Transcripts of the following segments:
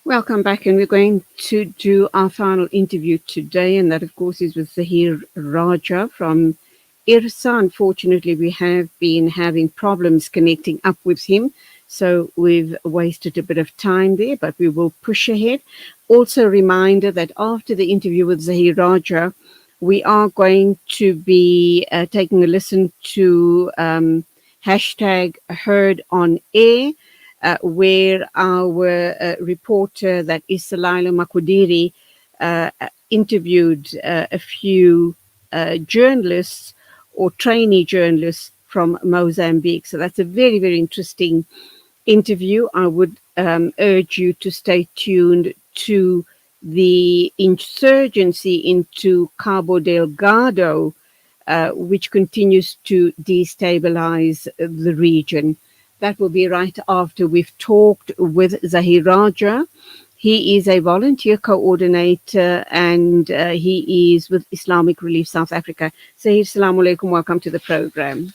Welcome back, and we're going to do our final interview today, and that, of course, is with Zaheer Rajah from IRSA. Unfortunately, we have been having problems connecting up with him, so we've wasted a bit of time there, but we will push ahead. Also, a reminder that after the interview with Zaheer Rajah, we are going to be taking a listen to hashtag Heard on Air, where our reporter, that is Salaila Makudiri, interviewed a few journalists or trainee journalists from Mozambique. So that's a very, very interesting interview. I would urge you to stay tuned to the insurgency into Cabo Delgado, which continues to destabilize the region. That will be right after we've talked with Zaheer Rajah. He is a volunteer coordinator and he is with Islamic Relief South Africa. Zaheer, assalamu alaikum. Welcome to the program.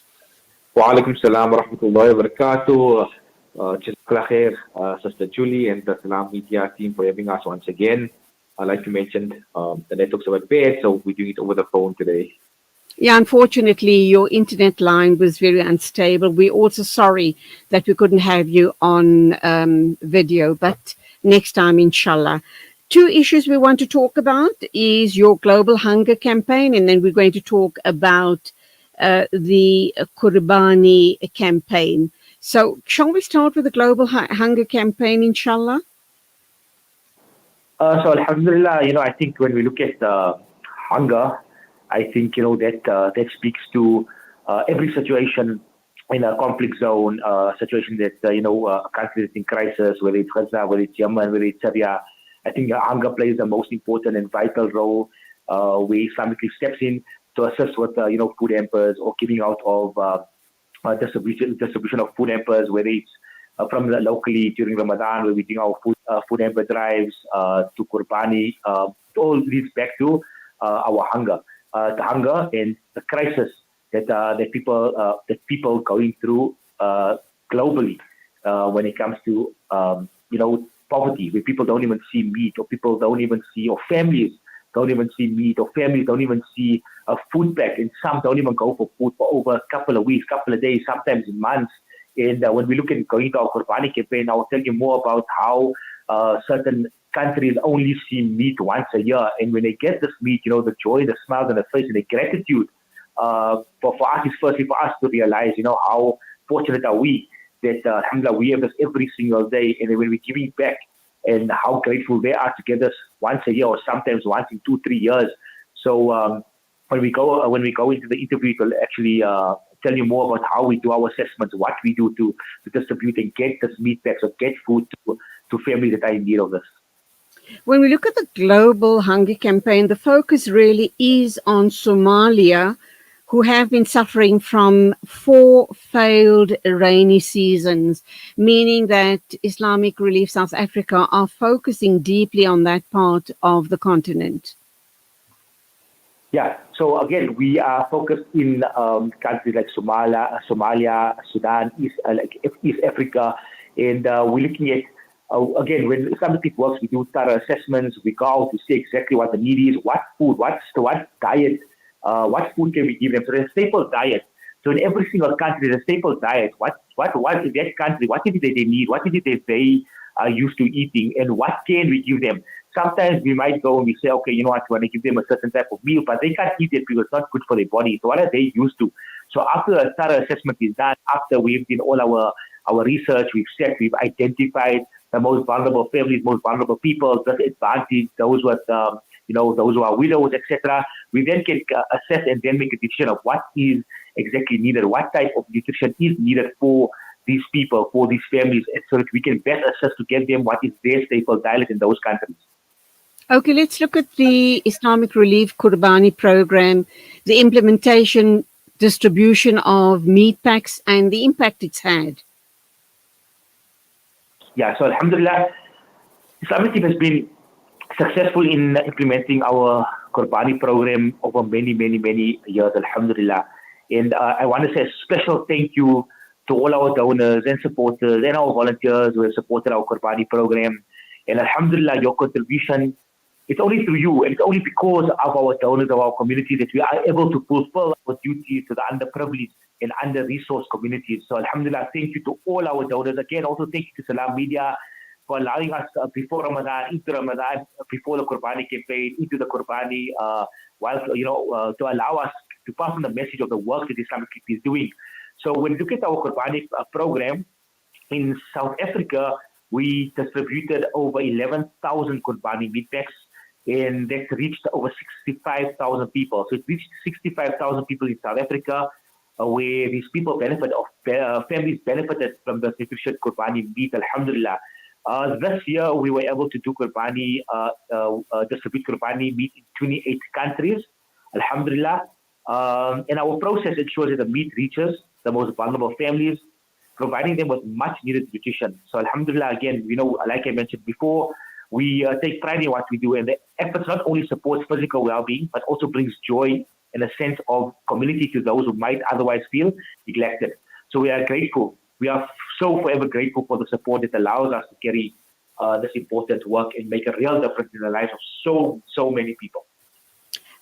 Wa alaikum salam wa rahmatullahi wa barakatuh. Jazakallah khair, Sister Julie and the Salam Media team for having us once again. Like you mentioned, the network's a bit bad, so we're doing it over the phone today. Yeah, unfortunately, your internet line was very unstable. We're also sorry that we couldn't have you on video, but next time, inshallah. Two issues we want to talk about is your global hunger campaign, and then we're going to talk about the Qurbani campaign. So shall we start with the global hunger campaign, inshallah? So alhamdulillah, I think when we look at hunger, I think, that speaks to every situation in a conflict zone, situation that, a country that's in crisis, whether it's Gaza, whether it's Yemen, whether it's Syria. I think hunger plays the most important and vital role where Islamic steps in to assist with, food hampers or giving out of distribution of food hampers, whether it's from locally during Ramadan, where we doing our food hamper drives, to Qurbani, all leads back to our hunger. The hunger and the crisis that people going through globally when it comes to poverty, where people don't even see meat, or people don't even see, or families don't even see meat, or families don't even see a food pack, and some don't even go for food for over a couple of weeks, couple of days, sometimes months. And when we look at going to our Qurbani campaign, I'll tell you more about how certain countries only see meat once a year, and when they get this meat, the joy, the smiles on the face, and the gratitude for us is firstly for us to realize, how fortunate are we that alhamdulillah, we have this every single day, and then when we're giving back, and how grateful they are to get this once a year, or sometimes once in 2-3 years. So when we go into the interview, we'll actually tell you more about how we do our assessments, what we do to distribute and get this meat packs or get food to families that are in need of this. When we look at the global hunger campaign, the focus really is on Somalia, who have been suffering from 4 failed rainy seasons, meaning that Islamic Relief South Africa are focusing deeply on that part of the continent. Yeah, so again, we are focused in countries like Somalia, Sudan, East Africa, and we're looking at again, when Islamic works, we do thorough assessments. We go out to see exactly what the need is, what food, what diet, what food can we give them. So there's a staple diet. So in every single country, there's a staple diet. What is that country? What is it that they need? What is it that they are used to eating? And what can we give them? Sometimes we might go and we say, okay, you know what, we want to give them a certain type of meal, but they can't eat it because it's not good for their body. So what are they used to? So after a thorough assessment is done, after we've done all our research, we've identified the most vulnerable families, most vulnerable people, disadvantaged, those with, those who are widows, etc. We then can assess and then make a decision of what is exactly needed, what type of nutrition is needed for these people, for these families, so that we can best assess to get them what is their staple diet in those countries. Okay, let's look at the Islamic Relief Qurbani program, the implementation, distribution of meat packs, and the impact it's had. Yeah, so alhamdulillah, Islamic team has been successful in implementing our Qurbani program over many, many, many years, alhamdulillah. And I want to say a special thank you to all our donors and supporters and our volunteers who have supported our Qurbani program. And Alhamdulillah, your contribution, it's only through you, and it's only because of our donors, of our community, that we are able to fulfill our duties to the underprivileged and under-resourced communities. So Alhamdulillah, thank you to all our donors. Again, also thank you to Salam Media for allowing us before Ramadan, into Ramadan, before the Qurbani campaign, into the Qurbani, to allow us to pass on the message of the work that Islamic is doing. So when you look at our Qurbani program, in South Africa, we distributed over 11,000 Qurbani meat packs, and that reached over 65,000 people. So it reached 65,000 people in South Africa, where these people families benefited from the nutrition Qurbani meat, Alhamdulillah. This year, we were able to do distribute Qurbani meat in 28 countries, Alhamdulillah. And our process ensures that the meat reaches the most vulnerable families, providing them with much needed nutrition. So Alhamdulillah, again, like I mentioned before, we take pride in what we do, and the efforts not only supports physical well-being, but also brings joy and a sense of community to those who might otherwise feel neglected. So we are grateful. We are so forever grateful for the support that allows us to carry this important work and make a real difference in the lives of so many people.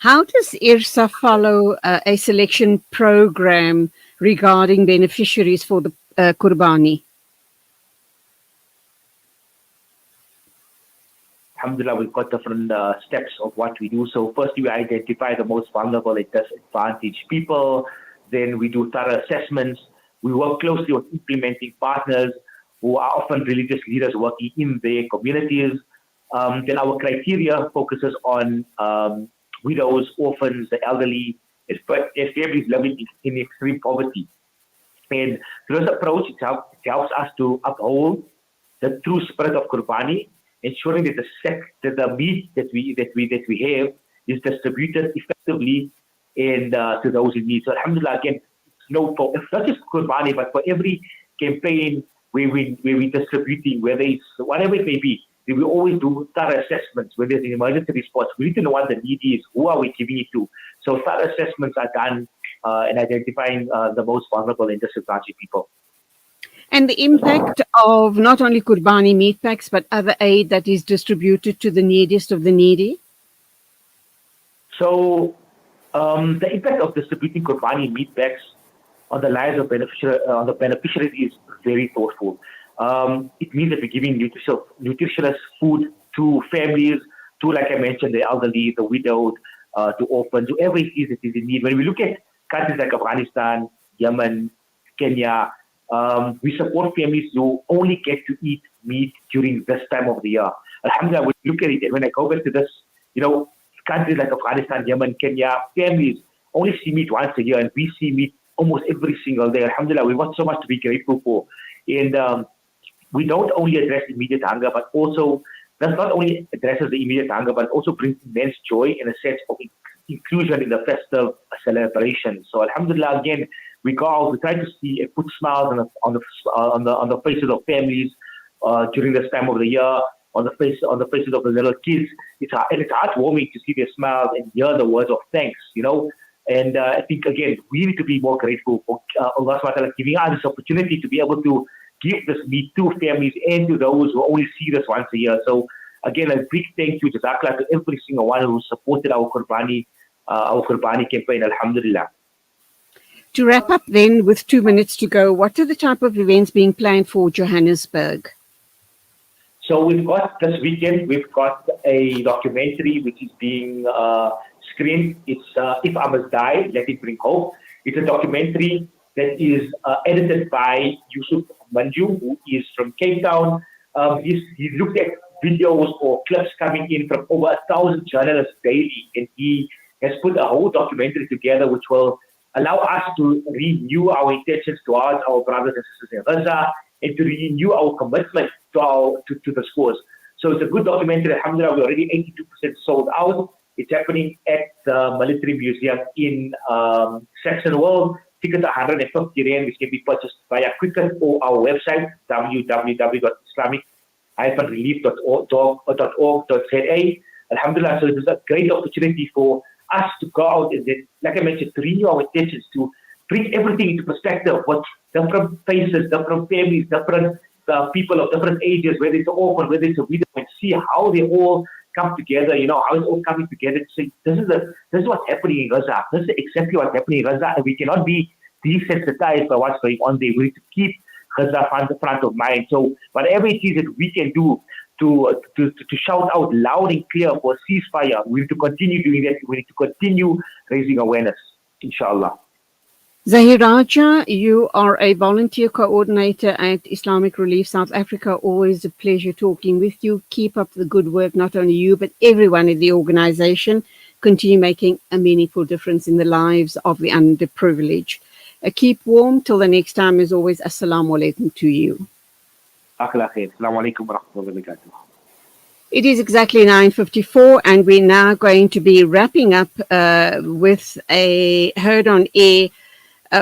How does IRSA follow a selection program regarding beneficiaries for the Qurbani? Alhamdulillah, we've got different steps of what we do. So firstly, we identify the most vulnerable and disadvantaged people. Then we do thorough assessments. We work closely with implementing partners who are often religious leaders working in their communities. Then our criteria focuses on widows, orphans, the elderly, and families living in extreme poverty. And through this approach, it helps us to uphold the true spirit of Qurbani, ensuring that the meat that we have is distributed effectively and to those in need. So Alhamdulillah, again, it's not just Qurbani, but for every campaign where we're distributing, whether it's whatever it may be, we always do thorough assessments. When there's an emergency response, we need to know what the need is, who are we giving it to. So thorough assessments are done in identifying the most vulnerable and disadvantaged people. And the impact of not only Qurbani meat packs, but other aid that is distributed to the neediest of the needy? So the impact of distributing Qurbani meat packs on the lives of beneficiaries is very thoughtful. It means that we're giving nutritious food to families, to, like I mentioned, the elderly, the widowed, to orphans, whoever it is that is in need. When we look at countries like Afghanistan, Yemen, Kenya, we support families who only get to eat meat during this time of the year. Alhamdulillah, when you look at it, and when I go back to this, countries like Afghanistan, Yemen, Kenya, families only see meat once a year, and we see meat almost every single day. Alhamdulillah, we've got so much to be grateful for. And we don't only address immediate hunger, but also, that not only addresses the immediate hunger, but also brings immense joy and a sense of inclusion in the festive celebration. So Alhamdulillah, again, we go out, we try to see and put smiles on the faces of families during this time of the year, on the faces of the little kids. It's heartwarming to see their smiles and hear the words of thanks, And I think, again, we need to be more grateful for Allah SWT giving us this opportunity to be able to give this meat to families and to those who only see this once a year. So, again, a big thank you, Jazakallah, to every single one who supported our Qurbani campaign, Alhamdulillah. To wrap up then, with 2 minutes to go, what are the type of events being planned for Johannesburg? So we've got this weekend, we've got a documentary which is being screened. It's If I Must Die, Let It Bring Hope. It's a documentary that is edited by Yusuf Manju, who is from Cape Town. He looked at videos or clips coming in from over 1,000 journalists daily, and he has put a whole documentary together which will allow us to renew our intentions towards our brothers and sisters in Rajah, and to renew our commitment to the cause. So it's a good documentary. Alhamdulillah, we're already 82% sold out. It's happening at the Military Museum in Saxon World. Tickets are 150 rand, which can be purchased via Quicken or our website, www.islamic-relief.org.za. Alhamdulillah, so it is a great opportunity for us to go out and, like I mentioned, to renew our intentions, to bring everything into perspective, what different faces, different families, different people of different ages, whether it's an orphan, whether it's a widow, and see how they all come together, how it's all coming together to say, this is what's happening in Gaza. This is exactly what's happening in Gaza, and we cannot be desensitized by what's going on there. We need to keep Gaza front of mind. So whatever it is that we can do to shout out loud and clear for a ceasefire, we need to continue doing that. We need to continue raising awareness, inshallah. Zaheer Rajah, you are a volunteer coordinator at Islamic Relief South Africa. Always a pleasure talking with you. Keep up the good work, not only you, but everyone in the organization. Continue making a meaningful difference in the lives of the underprivileged. Keep warm. Till the next time, as always, assalamu alaikum to you. Assalamu alaikum wa rahmatullahi wa barakatuh. It is exactly 9:54, and we're now going to be wrapping up with a Heard on Air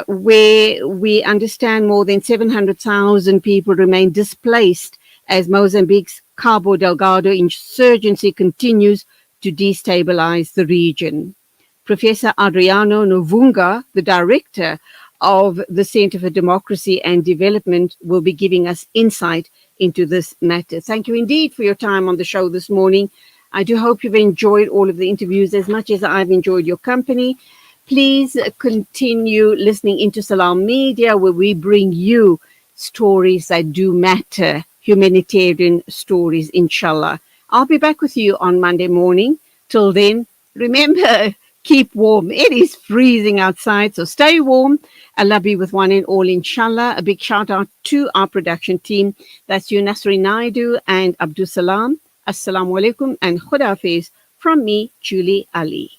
where we understand more than 700,000 people remain displaced as Mozambique's Cabo Delgado insurgency continues to destabilize the region. Professor Adriano Novunga, the director of the Center for Democracy and Development, will be giving us insight into this matter. Thank you indeed for your time on the show this morning. I do hope you've enjoyed all of the interviews as much as I've enjoyed your company. Please continue listening into Salam Media, where we bring you stories that do matter, humanitarian stories, inshallah. I'll be back with you on Monday morning. Till then, remember, keep warm. It is freezing outside, so stay warm. Allah be with one and all, inshallah. A big shout out to our production team. That's you, Nasri Naidu and Abdul Salam. Assalamu alaikum and Khuda Hafiz from me, Julie Ali.